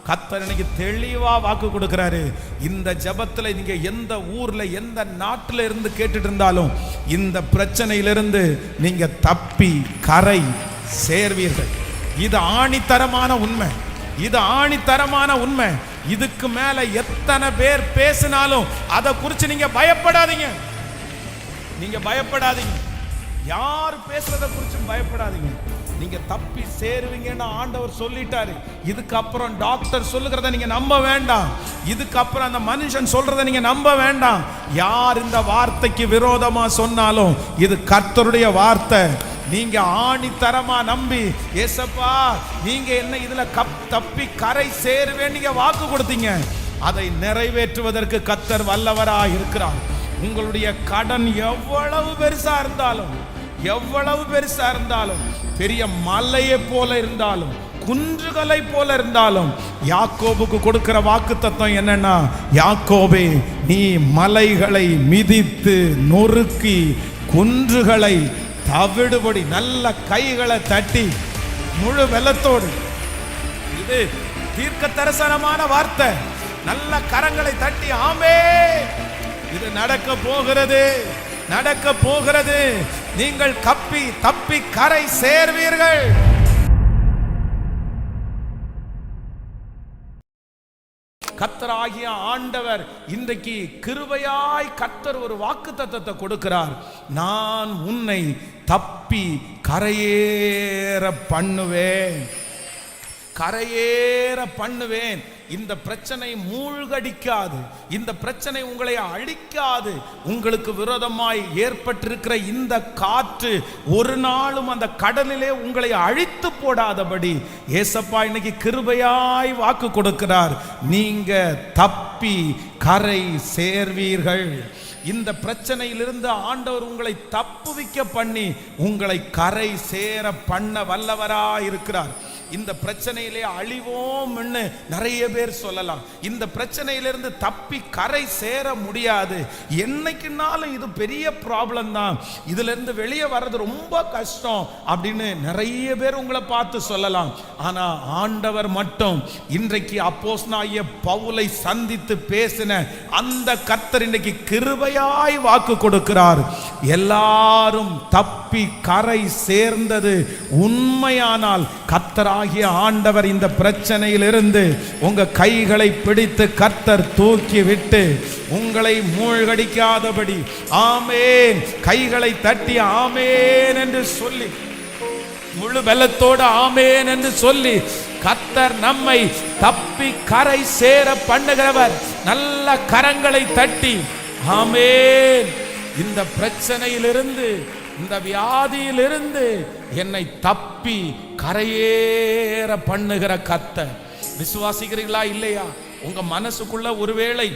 கர்த்தர் இன்னைக்கு தெளிவா வாக்கு கொடுக்கிறாரு. இந்த ஜெபத்துல நீங்க எந்த ஊர்ல எந்த நாட்டுல இருந்து கேட்டுட்டு இருந்தாலும் இந்த பிரச்சனையிலிருந்து நீங்க தப்பி கரை சேர்வீர்கள். இது ஆணித்தரமான உண்மை, இது ஆணித்தரமான உண்மை. இதுக்கு மேல எத்தனை பேர் பேசினாலும் அதை குறித்து நீங்க பயப்படாதீங்க. நீங்க பயப்படாதீங்க, யார் பேசுறத குறிச்சும் பயப்படாதீங்க. நீங்க தப்பி சேருவீங்கன்னு ஆண்டவர் சொல்லிட்டாரு. இதுக்கப்புறம் டாக்டர் சொல்லுகிறத நீங்க நம்ப வேண்டாம். இதுக்கப்புறம் அந்த மனுஷன் சொல்றத நீங்க நம்ப வேண்டாம். யார் இந்த வார்த்தைக்கு விரோதமா சொன்னாலும் இது கர்த்தருடைய வார்த்தை. நீங்க ஆணித்தரமா நம்பி, ஏசப்பா நீங்க என்ன இதுல தப்பி கரை சேருவேன் நீங்க வாக்கு கொடுத்தீங்க, அதை நிறைவேற்றுவதற்கு கர்த்தர் வல்லவராய் இருக்கிறார். உங்களுடைய கடன் எவ்வளவு பெருசா இருந்தாலும், எவ்வளவு பெருசா இருந்தாலும், பெரிய மலையை போல இருந்தாலும், குன்றுகளை போல இருந்தாலும், யாக்கோபுக்கு கொடுக்கிற வாக்குத்தத்தம் என்னன்னா, யாக்கோபே நீ மலைகளை மிதித்து நொறுக்கி குன்றுகளை தவிடுபடி நல்ல கைகளை தட்டி முழு வெள்ளத்தோடு, இது தீர்க்க தரிசனமான வார்த்தை, நல்ல கரங்களை தட்டி ஆமே இது நடக்க போகிறது, நடக்க போகிறது. நீங்கள் தப்பி கரை சேர்வீர்கள். கர்த்தராகிய ஆண்டவர் இன்றைக்கு கிருபையாய் கர்த்தர் ஒரு வாக்குத்தத்தத்தை கொடுக்கிறார். நான் உன்னை தப்பி கரையேற பண்ணுவேன், கரையேற பண்ணுவேன். இந்த பிரச்சனை மூழ்கடிக்காது, இந்த பிரச்சனை உங்களை அழிக்காது. உங்களுக்கு விரோதமாய் ஏற்பட்டிருக்கிற இந்த காற்று ஒரு நாளும் அந்த கடலிலே உங்களை அழித்து போடாதபடி ஏசப்பா இன்னைக்கு கிருபையாய் வாக்கு கொடுக்கிறார். நீங்க தப்பி கரை சேர்வீர்கள். இந்த பிரச்சனையிலிருந்து ஆண்டவர் உங்களை தப்புவிக்க பண்ணி உங்களை கரை சேர பண்ண வல்லவராய் இருக்கிறார். இந்த பிரச்சனையிலே அழிவோம் நிறைய பேர் சொல்லலாம். இந்த பிரச்சனையிலிருந்து தப்பி கரை சேர முடியாது. என்னைக்குனாலும் இது பெரிய ப்ராப்ளம் தான், இதுல இருந்து வெளியே வர்றது ரொம்ப கஷ்டம் அப்படின்னு நிறைய பேர் உங்களை பார்த்து சொல்லலாம். ஆனா ஆண்டவர் மட்டும் இன்றைக்கு அப்போஸ்தலனாகிய பவுலை சந்தித்து பேசின அந்த கர்த்தர் இன்றைக்கு கிருபையாய் வாக்கு கொடுக்கிறார். எல்லாரும் தப்பி கரை சேர்ந்தது உண்மையானால் கர்த்தர் ஆகிய ஆண்டவர் இந்த பிரச்சனையிலிருந்து உங்க கைகளை பிடித்து கர்த்தர் தூக்கி விட்டு உங்களை மூழ்கடிக்காதபடி ஆமேன் கைகளை தட்டி ஆமேன் என்று சொல்லி, முழு பலத்தோடு ஆமேன் என்று சொல்லி, கர்த்தர் நம்மை தப்பி கரை சேர பண்ணுகிறவர். நல்ல கரங்களை தட்டி ஆமேன். இந்த பிரச்சனையிலிருந்து, இந்த வியாதியிலிருந்து என்னை தப்பி கரையேற பண்ணுகிற கர்த்தர். விசுவாசிக்கிறீங்களா இல்லையா? உங்க மனசுக்குள்ள ஒருவேளை,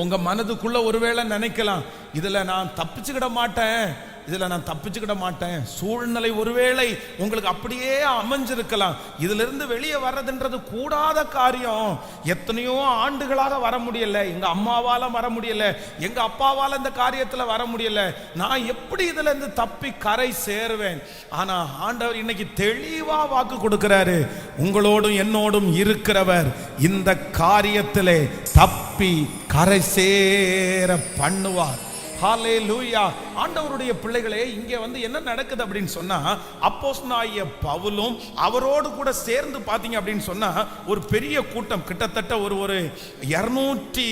உங்க மனதுக்குள்ள ஒருவேளை நினைக்கலாம், இதுல நான் தப்பிச்சுக்கிட மாட்டேன், இதுல நான் தப்பிச்சுக்கிட மாட்டேன். சூழ்நிலை ஒருவேளை உங்களுக்கு அப்படியே அமைஞ்சிருக்கலாம். இதுல இருந்து வெளியே வர்றதுன்றது கூடாத காரியம். எத்தனையோ ஆண்டுகளாக வர முடியல, எங்க அம்மாவால வர முடியல, எங்க அப்பாவால இந்த காரியத்துல வர முடியல, நான் எப்படி இதுல இருந்து தப்பி கரை சேருவேன்? ஆனா ஆண்டவர் இன்னைக்கு தெளிவா வாக்கு கொடுக்கிறாரு. உங்களோடும் என்னோடும் இருக்கிறவர் இந்த காரியத்திலே தப்பி கரை சேர பண்ணுவார். ஹல்லேலூயா. ஆண்டவருடைய பிள்ளைகளே, இங்கே என்ன நடக்குது அப்படின்னு சொன்னா, அப்போஸ்தலனாகிய பவுலும் அவரோடு கூட சேர்ந்து பாத்தீங்க அப்படின்னு சொன்னா ஒரு பெரிய கூட்டம், கிட்டத்தட்ட ஒரு 200,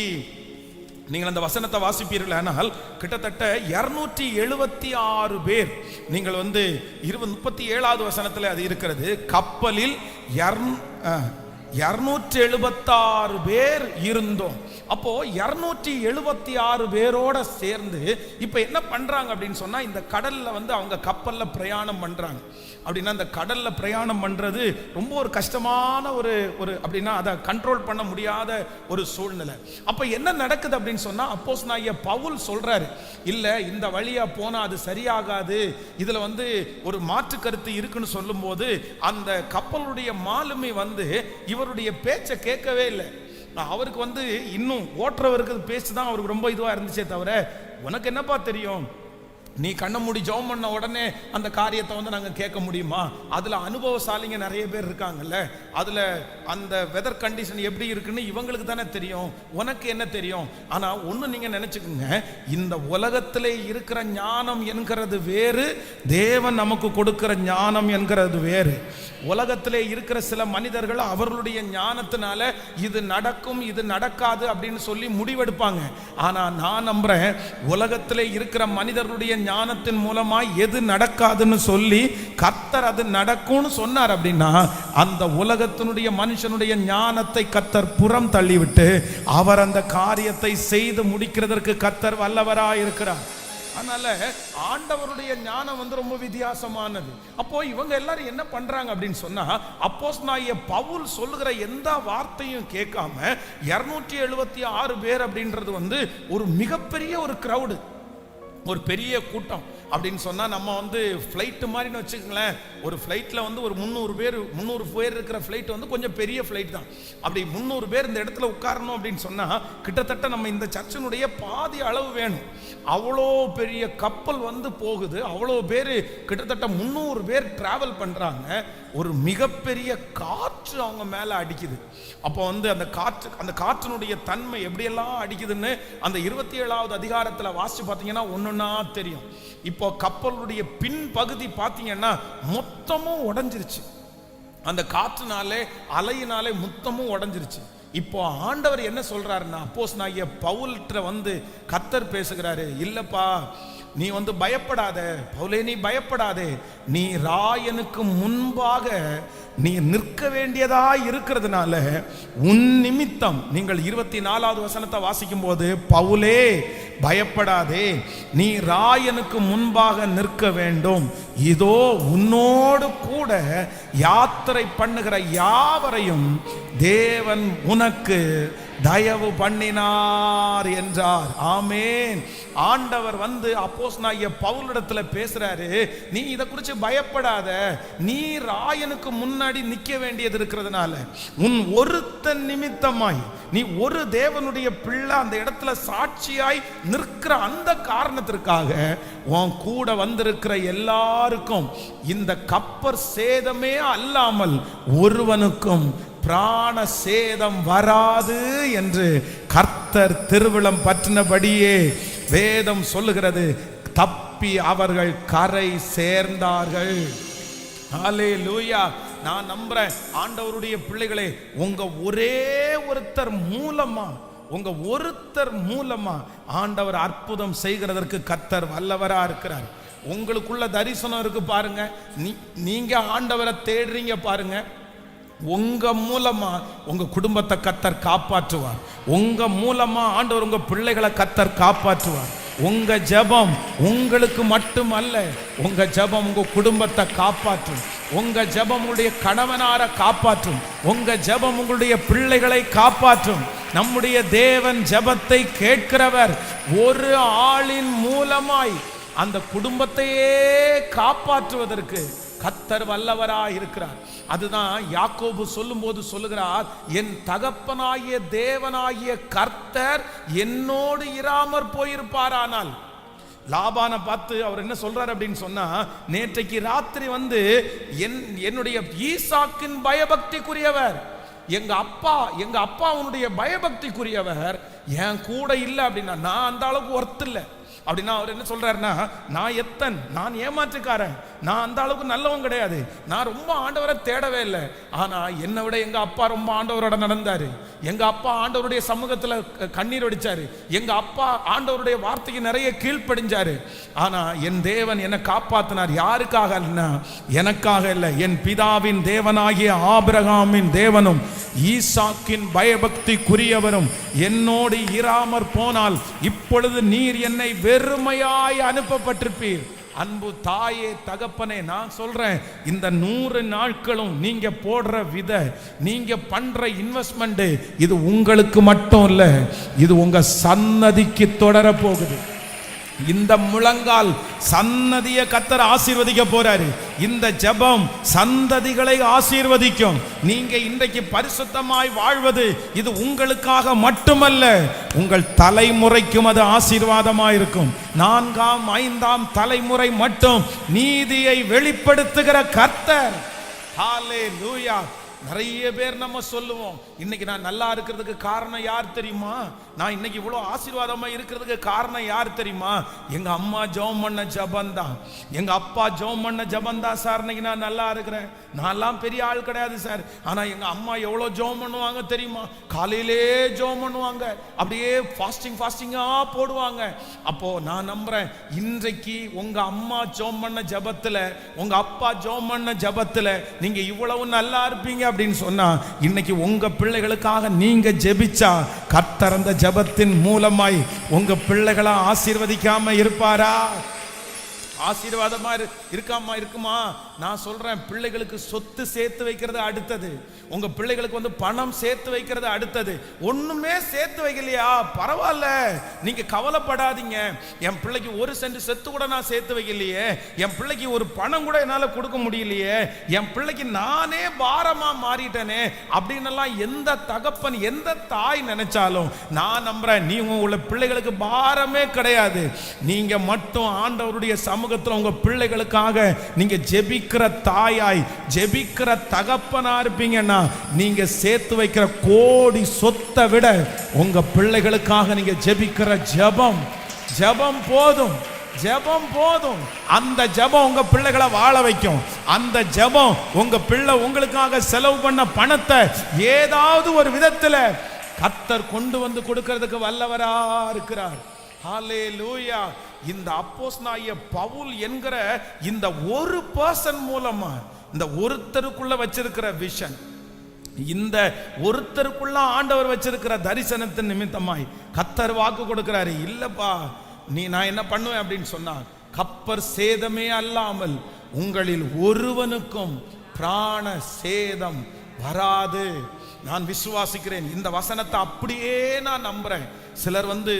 நீங்கள் அந்த வசனத்தை வாசிப்பீர்கள் ஆனால் கிட்டத்தட்ட 276 பேர். நீங்கள் 37வது வசனத்தில் அது இருக்கிறது. கப்பலில் 276 பேர் இருந்தோம். அப்போ 276 பேரோட சேர்ந்து இப்ப என்ன பண்றாங்க அப்படின்னு சொன்னா, இந்த கடல்ல அவங்க கப்பல்ல பிரயாணம் பண்றாங்க. அப்படின்னா அந்த கடல்ல பிரயாணம் பண்றது ரொம்ப ஒரு கஷ்டமான ஒரு அப்படின்னா அதை கண்ட்ரோல் பண்ண முடியாத ஒரு சூழ்நிலை. அப்ப என்ன நடக்குது அப்படின்னு சொன்னா, அப்போஸ்தலனாகிய பவுல் சொல்றாரு, இல்ல இந்த வழியா போனா அது சரியாகாது, இதுல ஒரு மாற்று கருத்து இருக்குன்னு சொல்லும் போது அந்த கப்பலுடைய மாலுமி இவருடைய பேச்சை கேட்கவே இல்லை. அவருக்கு இன்னும் ஓட்டுறவருக்கு பேச்சு தான் அவருக்கு ரொம்ப இதுவா இருந்துச்சே தவிர, உனக்கு என்னப்பா தெரியும், நீ கண்ணை மூடி ஜெபம் பண்ண உடனே அந்த காரியத்தை வந்து நாங்கள் கேட்க முடியுமா? அதில் அனுபவசாலிங்க நிறைய பேர் இருக்காங்கல்ல, அதில் அந்த வெதர் கண்டிஷன் எப்படி இருக்குன்னு இவங்களுக்கு தானே தெரியும், உனக்கு என்ன தெரியும்? ஆனால் ஒன்று நீங்கள் நினச்சிக்கோங்க, இந்த உலகத்தில் இருக்கிற ஞானம் என்கிறது வேறு, தேவன் நமக்கு கொடுக்கிற ஞானம் என்கிறது வேறு. உலகத்திலே இருக்கிற சில மனிதர்கள் அவர்களுடைய ஞானத்தினால இது நடக்கும் இது நடக்காது அப்படின்னு சொல்லி முடிவெடுப்பாங்க. ஆனால் நான் நம்புறேன், உலகத்திலே இருக்கிற மனிதர்களுடைய ஞானத்தின் மூலமா எது நடக்காதுன்னு சொல்லி கர்த்தர் அது நடக்கும்னு சொன்னார் அப்படின்னா, அந்த உலகத்தினுடைய மனுஷனுடைய ஞானத்தை கர்த்தர் புறம் தள்ளிவிட்டு அவர் அந்த காரியத்தை செய்து முடிக்கிறதற்கு கர்த்தர் வல்லவராய் இருக்கிறார். அதனால ஆண்டவருடைய ஞானம் வந்து ரொம்ப வித்தியாசமானது. அப்போ இவங்க எல்லாரும் என்ன பண்றாங்க அப்படின்னு சொன்னா, அப்போஸ்தலனாகிய பவுல் சொல்லுகிற எந்த வார்த்தையும் கேட்காம 276 பேர் அப்படின்றது வந்து ஒரு மிகப்பெரிய ஒரு கிரவுடு, ஒரு பெரிய கூட்டம் அப்படின்னு சொன்னா நம்ம வந்து ஃப்ளைட் மாதிரின்னு வச்சுக்கோங்களேன். ஒரு ஃப்ளைட்ல வந்து ஒரு 300 பேர் இருக்கிற ஃப்ளைட் வந்து கொஞ்சம் பெரிய ஃப்ளைட் தான். அப்படி 300 பேர் இந்த இடத்துல உட்காரணும் அப்படின்னு சொன்னா கிட்டத்தட்ட நம்ம இந்த சர்ச்சினுடைய பாதி அளவு வேணும். அவ்வளோ பெரிய கப்பல் வந்து போகுது, அவ்வளோ பேர், கிட்டத்தட்ட 300 பேர் டிராவல் பண்றாங்க. ஒரு மிகப்பெரிய காற்று அவங்க மேல அடிக்குது. அப்போ வந்து அந்த காற்றினுடைய தன்மை எப்படியெல்லாம் அடிக்குதுன்னு அந்த 27வது அதிகாரத்தில் வாசிச்சு பார்த்தீங்கன்னா ஒன்னொன்னா தெரியும். இப்போ கப்பலுடைய பின் பகுதி பார்த்தீங்கன்னா மொத்தமும் உடைஞ்சிருச்சு, அந்த காற்றுனாலே அலையினாலே மொத்தமும் உடைஞ்சிருச்சு. இப்போ ஆண்டவர் என்ன சொல்றாருன்னா, அப்போஸ்தலனாகிய பவுல்கிட்ட வந்து கர்த்தர் பேசுகிறாரு, இல்லப்பா நீ வந்து பயப்படாத பவுலே, நீ பயப்படாதே, நீ ராயனுக்கு முன்பாக நீ நிற்க வேண்டியதா இருக்கிறதுனால உன் நிமித்தம், நீங்கள் 24வது வசனத்தை வாசிக்கும் போது, பவுலே பயப்படாதே, நீ ராயனுக்கு முன்பாக நிற்க வேண்டும், இதோ உன்னோடு கூட யாத்திரை பண்ணுகிற யாவரையும் தேவன் உனக்கு தயவு பண்ணினார் என்றார். ஆமென். ஆண்டவர் வந்து அப்போஸ்தலனாகிய பவுலிடத்துல பேசுறாரு, நீ இதை குறித்து பயப்படாத, நீ ராயனுக்கு முன்னாடி நிற்க வேண்டியது இருக்கிறதுனால உன் ஒருத்தன் நிமித்தமாய், நீ ஒரு தேவனுடைய பிள்ளை அந்த இடத்துல சாட்சியாய் நிற்கிற அந்த காரணத்திற்காக உன் கூட வந்திருக்கிற எல்லாருக்கும் இந்த கப்பர் சேதமே அல்லாமல் ஒருவனுக்கும் பிராண சேதம் வராது என்று கர்த்தர் திருவிழம் பற்றினபடியே வேதம் சொல்லுகிறது. தப்பி அவர்கள் கரை சேர்ந்தார்கள். ஹல்லேலூயா. நான் நம்புறேன் ஆண்டவருடைய பிள்ளைகளே, உங்க ஒருத்தர் மூலமா ஆண்டவர் அற்புதம் செய்கிறதற்கு கர்த்தர் வல்லவரா இருக்கிறார். உங்களுக்குள்ள தரிசனம் இருக்கு பாருங்க, நீங்க ஆண்டவரை தேடுறீங்க பாருங்க, உங்க மூலமா உங்க குடும்பத்தை கர்த்தர் காப்பாற்றுவார். உங்க மூலமா ஆண்டவர் உங்க பிள்ளைகளை கர்த்தர் காப்பாற்றுவார். உங்க ஜெபம் உங்களுக்கு மட்டுமல்ல, உங்க ஜெபம் உங்க குடும்பத்தை காப்பாற்றும். உங்க ஜெபம் உங்களுடைய கணவனார காப்பாற்றும். உங்க ஜெபம் உங்களுடைய பிள்ளைகளை காப்பாற்றும். நம்முடைய தேவன் ஜெபத்தை கேட்கிறவர். ஒரு ஆளின் மூலமாய் அந்த குடும்பத்தையே காப்பாற்றுவதற்கு கர்த்தர் வல்லவராய் இருக்கிறார். அதுதான் யாக்கோபு சொல்லும்போது சொல்லுகிறார், என் தகப்பனாகிய தேவனாகிய கர்த்தர் என்னோடு இராமற் போயிருப்பாரானால். லாபானை பார்த்து அவர் என்ன சொல்றார் அப்படின்னு சொன்னா, நேற்றைக்கு ராத்திரி வந்து என்னுடைய ஈசாக்கின் பயபக்திக்குரியவர், எங்க அப்பா உன்னுடைய பயபக்திக்குரியவர் என் கூட இல்லை அப்படின்னா, நான் அந்த அளவுக்கு ஒர்த் இல்லை அப்படின்னா அவர் என்ன சொல்றாருன்னா, நான் ஏமாற்றுக்காரன், நான் அந்த அளவுக்கு நல்லவன் கிடையாது, நான் ரொம்ப ஆண்டவரை தேடவே இல்லை, ஆனா என்னை விட எங்க அப்பா ரொம்ப ஆண்டவரோட நடந்தாரு, எங்க அப்பா ஆண்டவருடைய சமூகத்துல கண்ணீர் வடிச்சாரு, எங்க அப்பா ஆண்டவருடைய வார்த்தைக்கு நிறைய கீழ்ப்படிஞ்சாரு, ஆனா என் தேவன் என்னை காப்பாத்தினார். யாருக்காக? எனக்காக இல்லை, என் பிதாவின் தேவனாகிய ஆபிரகாமின் தேவனும் ஈசாக்கின் பயபக்திக்குரியவரும் என்னோடு இராமற் போனால் இப்பொழுது நீர் என்னை வெறுமையாய் அனுப்பப்பட்டிருப்பீர். அன்பு தாயே, தகப்பனே, நான் சொல்றேன், இந்த 100 நாட்களும் நீங்க போடுற விதை, நீங்க பண்ற இன்வெஸ்ட்மெண்ட், இது உங்களுக்கு மட்டும் இல்ல, இது உங்க சன்னதிக்கு தொடர போகுது. இந்த முழங்கால் சன்னதியை கர்த்தர் ஆசீர்வதிக்க போறாரு. இந்த ஜெபம் சந்ததிகளை ஆசீர்வதிக்கும். நீங்க இன்றைக்கு பரிசுத்தமாய் வாழ்வது இது உங்களுக்காக மட்டுமல்ல, உங்கள் தலைமுறைக்கும் அது ஆசீர்வாதமாய் இருக்கும். 4ஆம் 5ஆம் தலைமுறை மட்டும் நீதியை வெளிப்படுத்துகிற கர்த்தர். ஹல்லேலூயா. நிறைய பேர் நம்ம சொல்லுவோம், இன்னைக்கு நான் நல்லா இருக்கிறதுக்கு காரணம் யார் தெரியுமா? நான் இன்னைக்கு இவ்வளோ ஆசீர்வாதமா இருக்கிறதுக்கு காரணம் யார் தெரியுமா? எங்க அம்மா ஜெபம் பண்ண ஜெபந்தான், எங்க அப்பா ஜெபம் பண்ண ஜெபந்தான் சார் இன்னைக்கு நான் நல்லா இருக்கிறேன். நான்லாம் பெரிய ஆள் கிடையாது சார், ஆனா எங்க அம்மா எவ்வளோ ஜெபம் பண்ணுவாங்க தெரியுமா? காலையிலே ஜெபம் பண்ணுவாங்க, அப்படியே ஃபாஸ்டிங்கா போடுவாங்க. அப்போ நான் நம்புறேன், இன்றைக்கு உங்க அம்மா ஜெபம் பண்ண ஜெபத்துல, உங்க அப்பா ஜெபம் பண்ண ஜெபத்துல நீங்க இவ்வளவு நல்லா இருப்பீங்க அப்படின்னு சொன்னா, இன்னைக்கு உங்க பிள்ளைகளுக்காக நீங்க ஜெபிச்சா கர்த்தர் அந்த ஜெபத்தின் மூலமாய் உங்க பிள்ளைகளை ஆசீர்வதிக்காம இருப்பாரா? ஆசீர்வாதமா இருக்குமா? நான் சொல்றேன், பிள்ளைகளுக்கு சொத்து சேர்த்து வைக்கிறது அடுத்தது, உங்க பிள்ளைகளுக்கு வந்து பணம் சேர்த்து வைக்கிறது அடுத்தது. ஒண்ணுமே சேர்த்து வைக்கலையா? பரவாயில்ல, நீங்க கவலைப்படாதீங்க. என் பிள்ளைக்கு 1 சென்ட் செத்து கூட நான் சேர்த்து வைக்கலையே, என் பிள்ளைக்கு ஒரு பணம் கூட என்னால கொடுக்க முடியலையே, என் பிள்ளைக்கு நானே பாரமா மாறிட்டேனே அப்படின்னு எல்லாம் எந்த தகப்பன் எந்த தாய் நினைச்சாலும் நான் நம்புறேன், நீ உங்க பிள்ளைகளுக்கு பாரமே கிடையாது. நீங்க மட்டும் ஆண்டவருடைய சமூகத்தில் உங்க பிள்ளைகளுக்காக நீங்க ஜெபிக்கிற தாயாய், ஜெபிக்கிற தகப்பனா இருப்பீங்கன்னா, நீங்க சேர்த்து வைக்கிற கோடி சொத்தை விட உங்க பிள்ளைகளுக்காக நீங்க ஜெபிக்கிற ஜெபம் போதும். ஜெபம் போதும். அந்த ஜெபம் உங்க பிள்ளைகளை வாழ வைக்கும். அந்த ஜெபம் உங்க பிள்ளை உங்களுக்காக செலவு பண்ண பணத்தை ஏதாவது ஒரு விதத்துல கர்த்தர் கொண்டு வந்து கொடுக்கிறதுக்கு வல்லவரா இருக்கிறார். ஹல்லேலூயா. இந்த அப்போஸ்தலனாகிய பவுல் என்கிற இந்த ஒரு பர்சன் மூலமா, இந்த ஒருத்தருக்குள்ள வச்சிருக்கிற விஷன், இந்த ஒருத்தருக்குள்ள ஆண்டவர் வச்சிருக்கிற தரிசனத்தின் நிமித்தமாய் கர்த்தர் வாக்கு கொடுக்கிறாரு, இல்லப்பா நான் என்ன பண்ணுவேன் அப்படின்னு சொன்னா, கப்பர் சேதமே அல்லாமல் உங்களில் ஒருவனுக்கும் பிராண சேதம் வராது. நான் விசுவாசிக்கிறேன். இந்த வசனத்தை அப்படியே நான் நம்புறேன். சிலர் வந்து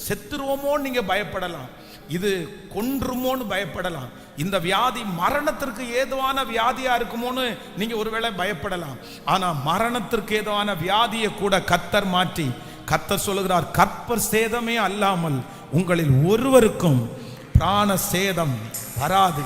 செத்துருவோமோன்னு நீங்க பயப்படலாம், இது கொன்றுமோன்னு பயப்படலாம், இந்த வியாதி மரணத்திற்கு ஏதுவான வியாதியா இருக்குமோன்னு நீங்க ஒருவேளை பயப்படலாம். ஆனா மரணத்திற்கு ஏதுவான வியாதியை கூட கர்த்தர் மாற்றி, கர்த்தர் சொல்லுகிறார், கற்பர் சேதமே அல்லாமல் உங்களில் ஒருவருக்கும் பிராண சேதம் வராது.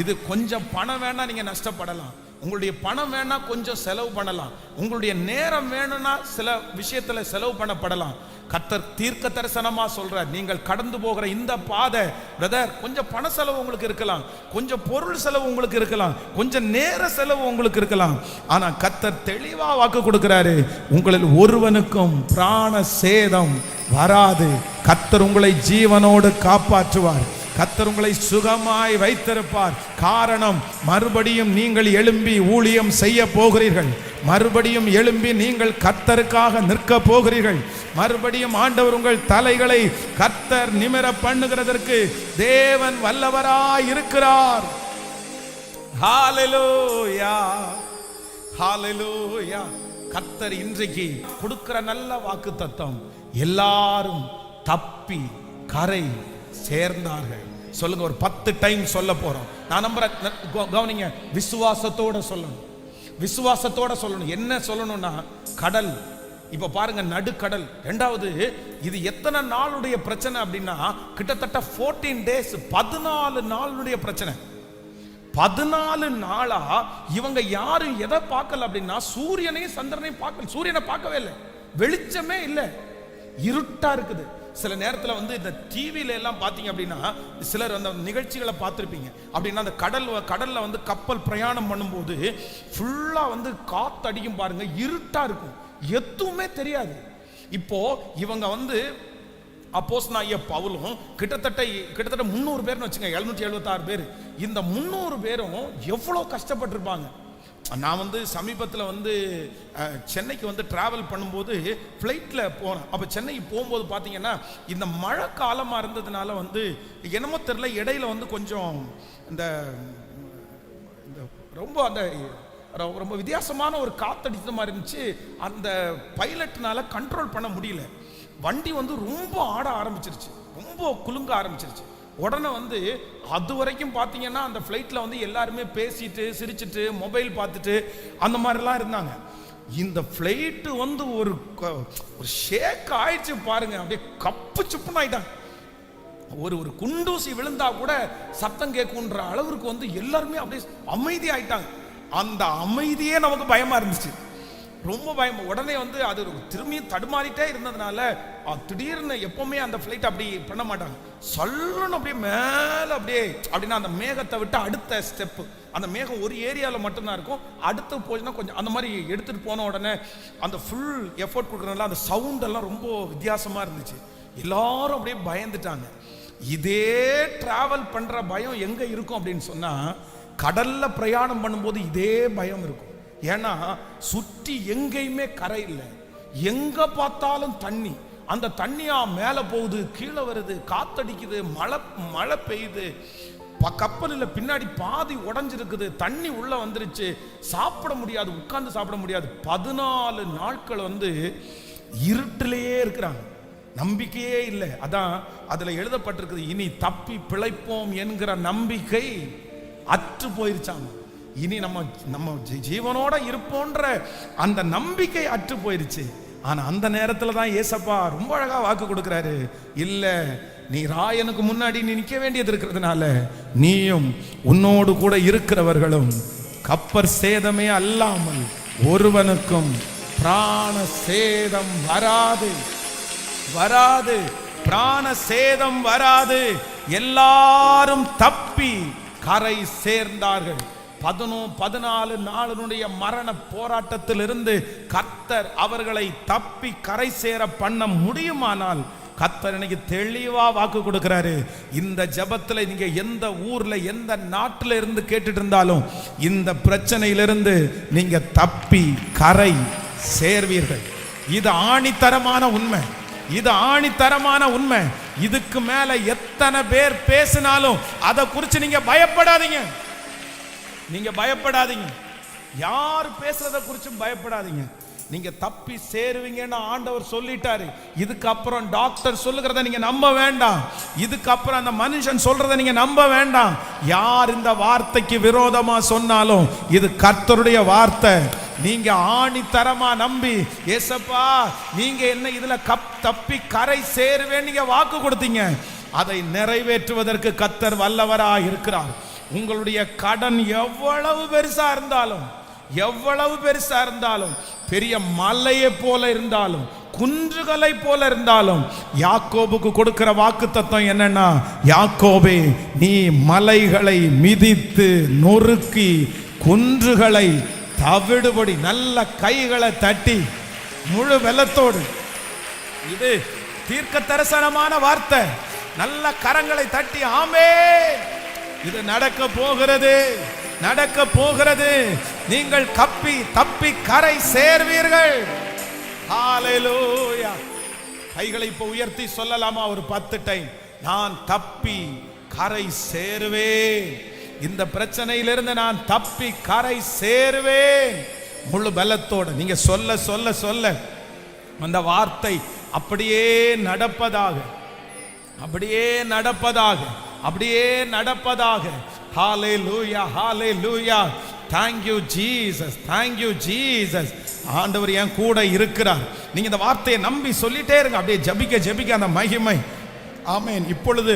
இது கொஞ்சம் பணம் வேணா நீங்க நஷ்டப்படலாம், உங்களுடைய பணம் வேணா கொஞ்சம் செலவு பண்ணலாம், உங்களுடைய நேரம் வேணும்னா சில விஷயத்துல செலவு பண்ணப்படலாம். கர்த்தர் தீர்க்க தரிசனமா சொல்றார், நீங்கள் கடந்து போகிற இந்த பாதை பிரதர், கொஞ்சம் பண செலவு உங்களுக்கு இருக்கலாம், கொஞ்சம் பொருள் செலவு உங்களுக்கு இருக்கலாம், கொஞ்சம் நேர செலவு உங்களுக்கு இருக்கலாம். ஆனா கர்த்தர் தெளிவா வாக்கு கொடுக்கிறாரு, உங்களில் ஒருவனுக்கும் பிராண சேதம் வராது. கர்த்தர் உங்களை ஜீவனோடு காப்பாற்றுவார். கர்த்தர் உங்களை சுகமாய் வைத்திருப்பார். காரணம், மறுபடியும் நீங்கள் எழும்பி ஊழியம் செய்ய போகிறீர்கள். மறுபடியும் எழும்பி நீங்கள் கர்த்தருக்காக நிற்க போகிறீர்கள். மறுபடியும் ஆண்டவர் உங்கள் தலைகளை கர்த்தர் நிமிர பண்ணுகிறதற்கு தேவன் வல்லவராய் இருக்கிறார். ஹல்லேலூயா, ஹல்லேலூயா. கர்த்தர் இன்றைக்கு கொடுக்கிற நல்ல வாக்குத்தத்தம், எல்லாரும் தப்பி கரை சேர்ந்தார்கள். சொல்லுங்க, ஒரு 10 டைம் சொல்ல போறோம். நான் நம்புறேன், கவனிங்க, விசுவாசத்தோட சொல்லணும், விசுவாசத்தோட சொல்லணும். என்ன சொல்லணும்னா, கடல் இப்ப பாருங்க, நடுக்கடல். ரெண்டாவது, இது எத்தனை நாளுடைய பிரச்சனை அப்படின்னா, கிட்டத்தட்ட 14 days, 14 நாளுடைய பிரச்சனை. 14 நாளா இவங்க யாரும் எதை பார்க்கல அப்படின்னா, சூரியனையும் சந்திரனையும் பார்க்கல. சூரியனை பார்க்கவே இல்லை, வெளிச்சமே இல்லை, இருட்டா இருக்குது. சில நேரத்தில் வந்து இந்த டிவியில எல்லாம் பார்த்தீங்க அப்படின்னா, சிலர் அந்த நிகழ்ச்சிகளை பார்த்துருப்பீங்க. அப்படின்னா அந்த கடல்ல வந்து கப்பல் பிரயாணம் பண்ணும்போது ஃபுல்லா வந்து காத்து அடிக்கும் பாருங்க, இருட்டா இருக்கும், எதுவுமே தெரியாது. இப்போ இவங்க வந்து அப்போஸ்தலனாகிய பவுலும் கிட்டத்தட்ட 300 பேர்னு வச்சுங்க, 776 பேர். இந்த 300 பேரும் எவ்வளோ கஷ்டப்பட்டிருப்பாங்க. நான் வந்து சமீபத்தில் வந்து சென்னைக்கு வந்து டிராவல் பண்ணும்போது ஃப்ளைட்டில் போனேன். அப்போ சென்னைக்கு போகும்போது பார்த்தீங்கன்னா, இந்த மழை காலமாக இருந்ததுனால வந்து என்னமோ தெரில, இடையில வந்து கொஞ்சம் இந்த ரொம்ப அந்த ரொம்ப வித்தியாசமான ஒரு காத்தடித்த மாதிரி இருந்துச்சு. அந்த பைலட்னால கண்ட்ரோல் பண்ண முடியல. வண்டி வந்து ரொம்ப ஆட ஆரம்பிச்சிருச்சு, ரொம்ப குலுங்க ஆரம்பிச்சிருச்சு. உடனே வந்து அது வரைக்கும் பார்த்தீங்கன்னா அந்த ஃப்ளைட்டில் வந்து எல்லாருமே பேசிட்டு சிரிச்சிட்டு மொபைல் பார்த்துட்டு அந்த மாதிரிலாம் இருந்தாங்க. இந்த ஃப்ளைட்டு வந்து ஒரு ஷேக் ஆயிடுச்சு பாருங்க, அப்படியே கப்பு சுப்புன்னு ஆயிட்டாங்க. ஒரு குண்டூசி விழுந்தா கூட சத்தம் கேட்குன்ற அளவுக்கு வந்து எல்லாருமே அப்படியே அமைதி ஆயிட்டாங்க. அந்த அமைதியே நமக்கு பயமா இருந்துச்சு, ரொம்ப பயம். உடனே வந்து அது திரும்பியும் தடுமாறிட்டே இருந்ததுனால திடீர்னு எப்பவுமே அந்த ஃப்ளைட் அப்படி பண்ண மாட்டாங்க, சொல்லணும் அப்படியே மேலே அப்படியே அப்படின்னா அந்த மேகத்தை விட்டு அடுத்த ஸ்டெப்பு, அந்த மேகம் ஒரு ஏரியாவில் மட்டும்தான் இருக்கும், அடுத்து போச்சுன்னா கொஞ்சம் அந்த மாதிரி எடுத்துட்டு போன உடனே அந்த ஃபுல் எஃபோர்ட் கொடுக்குறதுனால அந்த சவுண்டெல்லாம் ரொம்ப வித்தியாசமாக இருந்துச்சு. எல்லாரும் அப்படியே பயந்துட்டாங்க. இதே டிராவல் பண்ணுற பயம் எங்கே இருக்கும் அப்படின்னு சொன்னால், கடலில் பிரயாணம் பண்ணும்போது இதே பயம் இருக்கும். ஏன்னா சுற்றி எங்கேயுமே கரை இல்லை, எங்கே பார்த்தாலும் தண்ணி. அந்த தண்ணியா மேலே போகுது, கீழே வருது, காத்தடிக்குது, மழை பெய்யுது, கப்பலில் பின்னாடி பாதி உடஞ்சிருக்குது, தண்ணி உள்ள வந்துருச்சு, சாப்பிட முடியாது, உட்கார்ந்து சாப்பிட முடியாது. 14 நாட்கள் வந்து இருட்டிலேயே இருக்கிறாங்க, நம்பிக்கையே இல்லை. அதான் அதுல எழுதப்பட்டிருக்குது, இனி தப்பி பிழைப்போம் என்கிற நம்பிக்கை அற்று போயிருச்சாங்க. இனி நம்ம ஜீவனோட இருப்போன்ற அந்த நம்பிக்கை அற்று போயிருச்சு. ஆனா அந்த நேரத்துல தான் ஏசப்பா ரொம்ப அழகா வாக்கு கொடுக்கிறாரு, இல்ல நீ ராயனுக்கு முன்னாடி நீ நிற்க வேண்டியது இருக்கிறதுனால நீயும் உன்னோடு கூட இருக்கிறவர்களும் கப்பர் சேதமே அல்லாமல் ஒருவனுக்கும் பிராண சேதம் வராது, பிராண சேதம் வராது. எல்லாரும் தப்பி கரை சேர்ந்தார்கள். 14 நாளினுடைய மரண போராட்டத்திலிருந்து கர்த்தர் அவர்களை தப்பி கரை சேர பண்ண முடியுமானால், கர்த்தர் இன்னைக்கு தெளிவா வாக்கு கொடுக்கிறாரு, இந்த ஜெபத்துல நீங்க எந்த ஊர்ல எந்த நாட்டில இருந்து கேட்டுட்டு இருந்தாலும் இந்த பிரச்சனையிலிருந்து நீங்க தப்பி கரை சேர்வீர்கள். இது ஆணித்தரமான உண்மை, இது ஆணித்தரமான உண்மை. இதுக்கு மேல எத்தனை பேர் பேசினாலும் அதை குறித்து நீங்க பயப்படாதீங்க, நீங்க பயப்படாதீங்க. யார் பேசுறத குறிச்சும் பயப்படாதீங்க. நீங்க தப்பி சேருவீங்கன்னு ஆண்டவர் சொல்லிட்டாரு. இதுக்கப்புறம் டாக்டர் சொல்லுகிறத நீங்க நம்ப வேண்டாம், இதுக்கப்புறம் அந்த மனுஷன் சொல்றத நீங்க நம்ப வேண்டாம். யார் இந்த வார்த்தைக்கு விரோதமா சொன்னாலும் இது கர்த்தருடைய வார்த்தை. நீங்க ஆணித்தரமா நம்பி, ஏசப்பா நீங்க என்ன இதுல தப்பி கரை சேருவேன் நீங்க வாக்கு கொடுத்தீங்க, அதை நிறைவேற்றுவதற்கு கர்த்தர் வல்லவரா இருக்கிறார். உங்களுடைய கடன் எவ்வளவு பெருசா இருந்தாலும், எவ்வளவு பெருசா இருந்தாலும், பெரிய மலையை போல இருந்தாலும், குன்றுகளை போல இருந்தாலும், யாக்கோபுக்கு கொடுக்கிற வாக்குத்தத்தம் என்னன்னா, யாக்கோபே நீ மலைகளை மிதித்து நொறுக்கி குன்றுகளை தவிடுபடி நல்ல கைகளை தட்டி முழு வெள்ளத்தோடு, இது தீர்க்க தரிசனமான வார்த்தை, நல்ல கரங்களை தட்டி ஆமே இது நடக்க போகிறது, நடக்க போகிறது. நீங்கள் தப்பி கரை சேர்வீர்கள். ஹல்லேலூயா. கைகளை இப்ப உயர்த்தி சொல்லலாமா ஒரு 10 டைம், நான் தப்பி கரை சேருவேன், இந்த பிரச்சனையிலிருந்து நான் தப்பி கரை சேருவேன். முழு பலத்தோடு நீங்க சொல்ல சொல்ல சொல்ல அந்த வார்த்தை அப்படியே நடப்பதாக, அப்படியே நடப்பதாக, அப்படியே நடப்பதாக. ஹல்லேலூயா, ஹல்லேலூயா. Thank you Jesus, thank you Jesus. ஆண்டவர் என் கூட இருக்கிறார். நீங்க இந்த வார்த்தையை நம்பி சொல்லிட்டே இருங்க, அப்படியே ஜெபிக்க ஜெபிக்க அந்த மகிமை. ஆமென். இப்பொழுது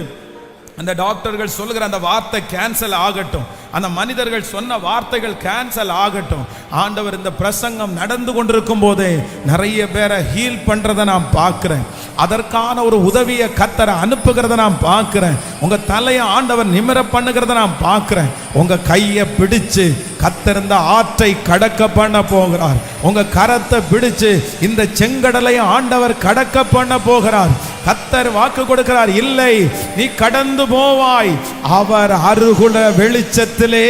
அந்த டாக்டர்கள் சொல்லுகிற அந்த வார்த்தை கேன்சல் ஆகட்டும், அந்த மனிதர்கள் சொன்ன வார்த்தைகள் கேன்சல் ஆகட்டும். ஆண்டவர் இந்த பிரசங்கம் நடந்து கொண்டிருக்கும் போதே நிறைய பேரை ஹீல் பண்றதை நான் பார்க்கிறேன், அதற்கான ஒரு உதவியை கர்த்தர் அனுப்புகிறத நான் பார்க்கிறேன். உங்க தலையை ஆண்டவர் நிமிர பண்ணுகிறத நான் பார்க்கிறேன். உங்க கையை பிடிச்சு கர்த்தர் இந்த ஆற்றை கடக்க பண்ண போகிறார். உங்க கரத்தை பிடிச்சு இந்த செங்கடலை ஆண்டவர் கடக்க பண்ண போகிறார். கர்த்தர் வாக்கு கொடுக்கிறார், இல்லை நீ கடந்து போவாய், அவர் அருகுல வெளிச்சத்திலே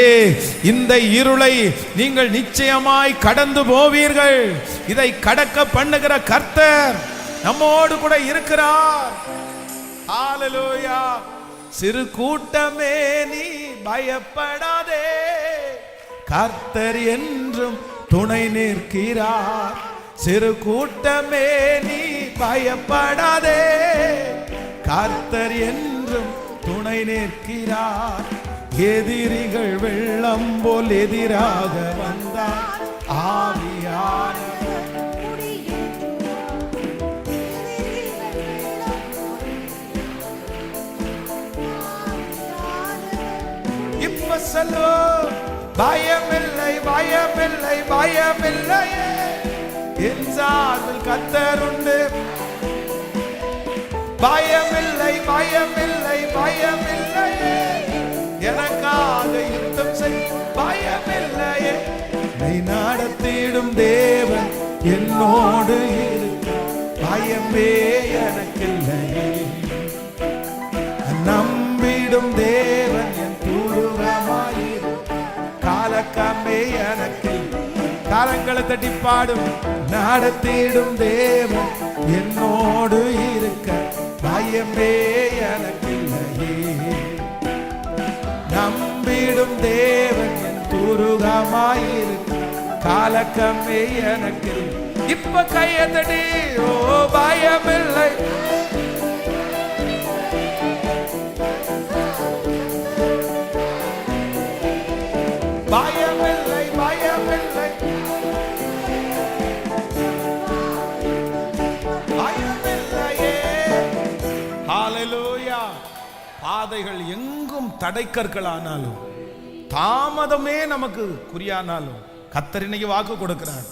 இந்த இருளை நீங்கள் நிச்சயமாய் கடந்து போவீர்கள். இதை கடக்க பண்ணுகிற கர்த்தர் நம்மோடு கூட இருக்கிறார். ஹல்லேலூயா. சிறு கூட்டமே நீ பயப்படாதே, கர்த்தர் என்றும் துணை நிற்கிறார். சிறு கூட்டமே நீ பயப்படாதே, கர்த்தர் என்றும் துணை நிற்கிறார். எதிரிகள் வெள்ளம் போல் எதிராக வந்தார். ஆவியானவர் இப்ப சொல்லு, பயமில்லை பயமில்லை பயமில்லையே, என் சார்பில் கர்த்தர் உண்டு. பயமில்லை பயமில்லை பயமில்லையே, எனக்காக யுத்தம் செய்ய பயமில்லையே. நீ நடத்திடும் தேவன் என்னோடு இருக்க, பயமே எனக்கில்லையே. நம்பிடும் தேவன் என் தூரமாயிரு, காலக்கமே எனக்கு. காலங்களை தட்டி பாடும். நடத்திடும் தேவன் என்னோடு இருக்க, பயமே எனக்கில்லையே. நம்பிடும் தேவன் என் தூரமாயிரு, காலக்கமே எனக்கு. இப்ப கையத்தடி, ஓ பயமில்லை. பயமில்லை பயமில்லை பயமில்லையே. ஹல்லேலூயா. பாதைகள் எங்கும் தடைக்கற்களானாலும், தாமதமே நமக்கு குறியானாலும், கர்த்தர் இன்னைக்கு வாக்கு கொடுக்கிறார்.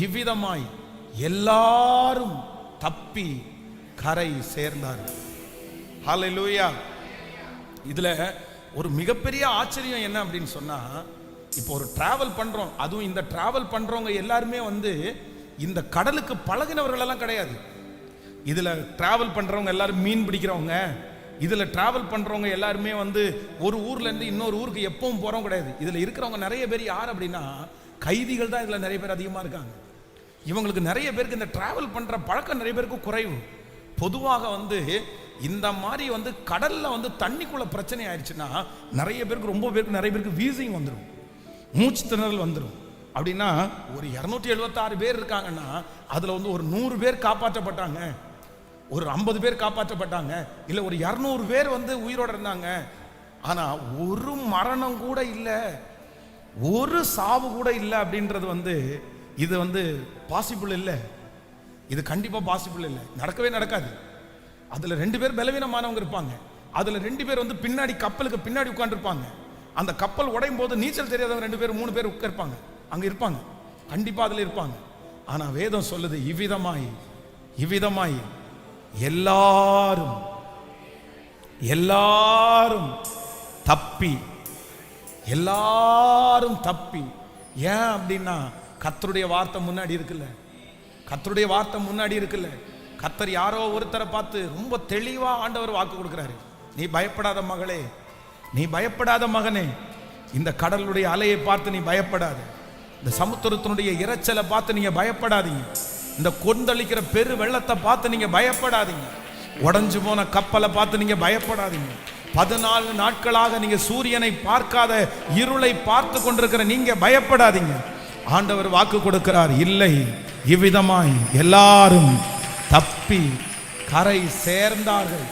இவ்விதமாய் எல்லாரும் தப்பி கரை சேர்ந்தார்கள். ஹல்லேலூயா. இதுல ஒரு மிகப்பெரிய ஆச்சரியம் என்ன அப்படின்னு சொன்னா, இப்போ ஒரு டிராவல் பண்றோம், அதுவும் இந்த டிராவல் பண்றவங்க எல்லாருமே இந்த கடலுக்கு பழகினவர்கள் எல்லாம் கிடையாது. இதுல டிராவல் பண்றவங்க எல்லாரும் மீன் பிடிக்கிறவங்க, இதுல டிராவல் பண்றவங்க எல்லாருமே ஒரு ஊர்ல இருந்து இன்னொரு ஊருக்கு எப்பவும் போறவங்க கிடையாது. இதுல இருக்கிறவங்க நிறைய பேர் யார் அப்படின்னா கைதிகள் தான். இதுல நிறைய பேர் அதிகமா இருக்காங்க. இவங்களுக்கு நிறைய பேருக்கு இந்த டிராவல் பண்ற பழக்கம் நிறைய பேருக்கு குறைவு. பொதுவாக இந்த மாதிரி கடல்ல தண்ணிக்குள்ள பிரச்சனை ஆயிடுச்சுன்னா நிறைய பேருக்கு, ரொம்ப பேருக்கு, நிறைய பேருக்கு வீசிங் வந்துடும், மூச்சு திணறல் வந்துடும். அப்படின்னா ஒரு 276 பேர் இருக்காங்கன்னா அதுல ஒரு 100 பேர் காப்பாற்றப்பட்டாங்க, ஒரு 50 பேர் காப்பாற்றப்பட்டாங்க, இல்ல ஒரு 200 பேர் உயிரோட இருந்தாங்க. ஆனா ஒரு மரணம் கூட இல்ல, ஒரு சாவு கூட இல்ல அப்படின்றது இது பாசிபிள் இல்ல. இது கண்டிப்பா பாசிபிள் இல்ல, நடக்கவே நடக்காது. அதுல 2 பேர் பலவீனமானவங்க இருப்பாங்க. அதுல 2 பேர் பின்னாடி, கப்பலுக்கு பின்னாடி உட்கார்ந்துருப்பாங்க. அந்த கப்பல் உடையும் போது நீச்சல் தெரியாதவங்க 2 பேர் 3 பேர் உட்கார்ப்பாங்க, அங்க இருப்பாங்க, கண்டிப்பா அதுல இருப்பாங்க. ஆனா வேதம் சொல்லுது, இவ்விதமாய் எல்லாரும் தப்பி. ஏன் அப்படின்னா கர்த்தருடைய வார்த்தை முன்னாடி இருக்குல்ல. கர்த்தர் யாரோ ஒருத்தரை பார்த்து ரொம்ப தெளிவா ஆண்டவர் வாக்கு கொடுக்கிறாரு. நீ பயப்படாத மகளே, நீ பயப்படாத மகனே, இந்த கடலுடைய அலையை பார்த்து நீ பயப்படாத, இந்த சமுத்திரத்தினுடைய இரைச்சலை பார்த்து நீங்க பயப்படாதீங்க, இந்த கொந்தளிக்கிற பெரு வெள்ளத்தை பார்த்து நீங்க பயப்படாதீங்க, உடைஞ்சு போன கப்பலை பார்த்து நீங்க பயப்படாதீங்க, 14 நாட்களாக நீங்க சூரியனை பார்க்காத இருளை பார்த்து கொண்டிருக்கிற நீங்க பயப்படாதீங்க. ஆண்டவர் வாக்கு கொடுக்கிறார், இல்லை, இவ்விதமாய் எல்லாரும் தப்பி கரை சேர்ந்தார்கள்.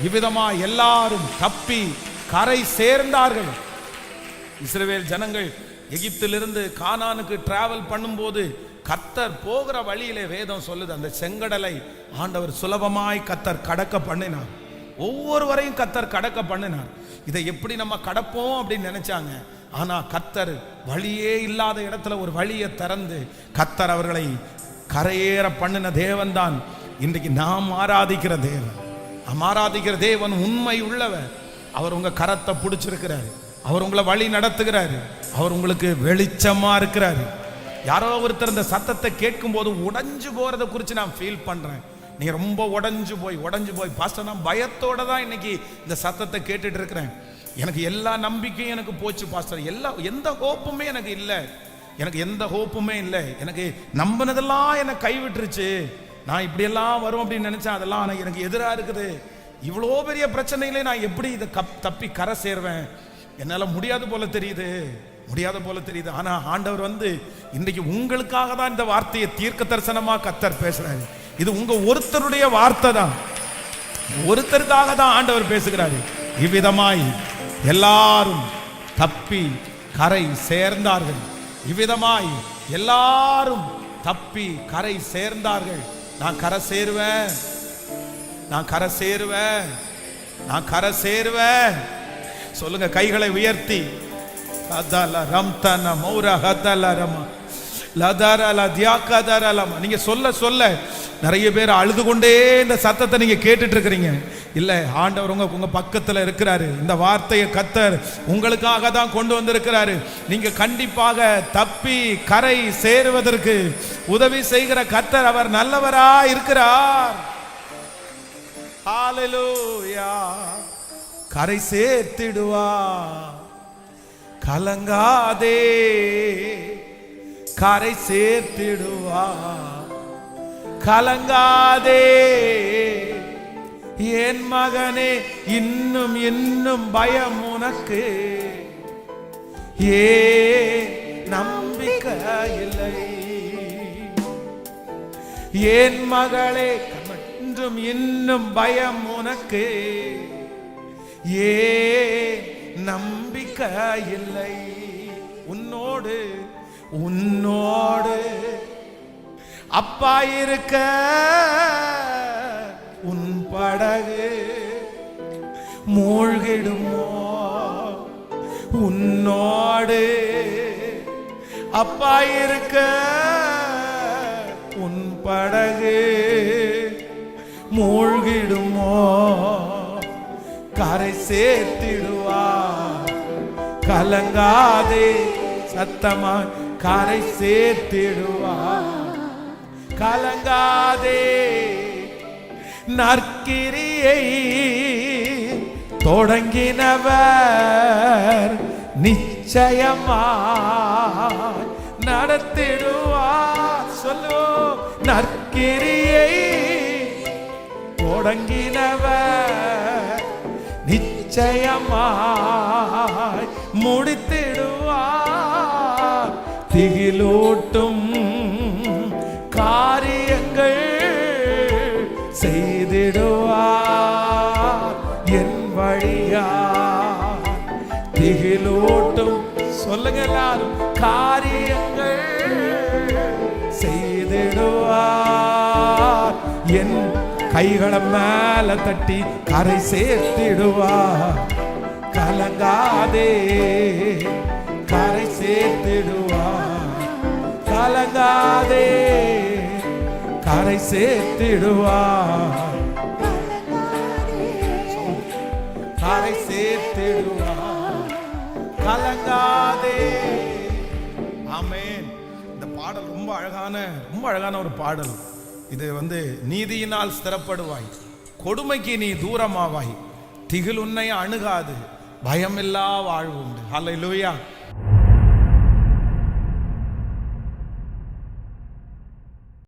இவ்விதமாய் எல்லாரும் தப்பி கரை சேர்ந்தார்கள். இஸ்ரவேல் ஜனங்கள் எகிப்திலிருந்து கானானுக்கு டிராவல் பண்ணும்போது கர்த்தர் போகிற வழியிலே வேதம் சொல்லுது, அந்த செங்கடலை ஆண்டவர் சுலபமாய் கர்த்தர் கடக்க பண்ணினார். ஒவ்வொருவரையும் கர்த்தர் கடக்க பண்ணினார். இதை எப்படி நம்ம கடப்போம் அப்படின்னு நினைச்சாங்க. ஆனா கர்த்தர் வழியே இல்லாத இடத்துல ஒரு வழியை திறந்து கர்த்தர் அவர்களை கரையேற பண்ணின தேவன் தான் இன்றைக்கு நாம் ஆராதிக்கிற தேவன். ஆராதிக்கிற தேவன் உண்மை உள்ளவர். அவர் உங்க கரத்தை பிடிச்சிருக்கிறாரு, அவர் உங்களை வழி நடத்துகிறாரு, அவர் உங்களுக்கு வெளிச்சமா இருக்கிறாரு. யாரோ ஒருத்தர் இந்த சத்தத்தை கேட்கும் போது உடைஞ்சு போறதை குறித்து நான் ஃபீல் பண்றேன். நீங்க ரொம்ப உடைஞ்சு போய் பாஸ்டர், நான் பயத்தோட தான் இன்னைக்கு இந்த சத்தத்தை கேட்டுட்டு இருக்கிறேன். எனக்கு எல்லா நம்பிக்கையும் எனக்கு போச்சு பாஸ்டர், எந்த ஹோப்புமே எனக்கு இல்லை, எனக்கு நம்பினதெல்லாம் என்னை கைவிட்டுருச்சு. நான் இப்படியெல்லாம் வரும் அப்படின்னு நினைச்சேன், அதெல்லாம் எனக்கு எதிராக இருக்குது. இவ்வளோ பெரிய பிரச்சனைகளே நான் எப்படி இதை தப்பி கரை சேர்வேன்? என்னால் முடியாது போல தெரியுது. ஆனா ஆண்டவர் இன்றைக்கு உங்களுக்காக தான் இந்த வார்த்தையை தீர்க்க தரிசனமா கர்த்தர் பேசுறாரு. இது உங்க ஒருத்தருடைய வார்த்தை தான். ஒருத்தருக்காக தான் ஆண்டவர் பேசுகிறாரு. இவ்விதமாய் எல்லாரும் தப்பி கரை சேர்ந்தார்கள். இவ்விதமாய் எல்லாரும் தப்பி கரை சேர்ந்தார்கள். நான் கரை சேருவேன், நான் கரை சேருவேன், நான் கரை சேருவேன். சொல்லுங்க கைகளை உயர்த்தி. நீங்க சொல்ல சொல்ல நிறைய பேர் அழுது கொண்டே இந்த சத்தத்தை நீங்க கேட்டுட்டு இருக்கிறீங்க. இல்ல, ஆண்டவர் உங்க பக்கத்துல இருக்கிறாரு. இந்த வார்த்தையை கர்த்தர் உங்களுக்காக தான் கொண்டு வந்திருக்கிறாரு. நீங்க கண்டிப்பாக தப்பி கரை சேருவதற்கு உதவி செய்கிற கர்த்தர் அவர் நல்லவரா இருக்கிறார். ஹalleluya. கரை சேர்த்திடுவார், கலங்காதே, கரை சேர்த்திடுவார், கலங்காதே. என் மகனே, இன்னும் இன்னும் பயம் உனக்கு, ஏ நம்பிக்கை இல்லை. என் மகளே, இன்னும் இன்னும் பயம் உனக்கு, ஏ நம்பிக்கை இல்லை. உன்னோடு உன்னோடு அப்பா இருக்க உன் படகு மூழ்கிடுமோ? உன்னோடு அப்பா இருக்க உன் படகு மூழ்கிடுமோ? கரை சேர்த்திடுவார், கலங்காதே. சத்தமா கரை சேர்த்திடுவார், கலங்காதே. நற்கிரியை தொடங்கினவர் நிச்சயமாய் நடத்திடுவார். சொல்லு, நற்கிரியை தொடங்கினவர் நிச்சயமாய் முடித்திடுவார். திகிலூட்டும் காரியங்கள் செய்திடுவார் என் வழியா. திகிலூட்டும், சொல்லுங்க எல்லாரும், காரியங்கள் செய்திடுவார். என் கைகளை மேல தட்டி கரை சேர்த்திடுவார். கலங்காதே, கரை சேர்த்திடுவார், கலங்காதே, கரை சேர்த்திடுவார், கரை சேர்த்திடுவார், கலங்காதே. ஆமென். இந்த பாடல் ரொம்ப அழகான ஒரு பாடல். இது நீதியினால் ஸ்திரப்படுவாய், கொடுமைக்கு நீ தூரமாவாய், திகில் உன்னை அணுகாது, பயமில்லா வாழ்வு உண்டு. ஹல்லேலூயா.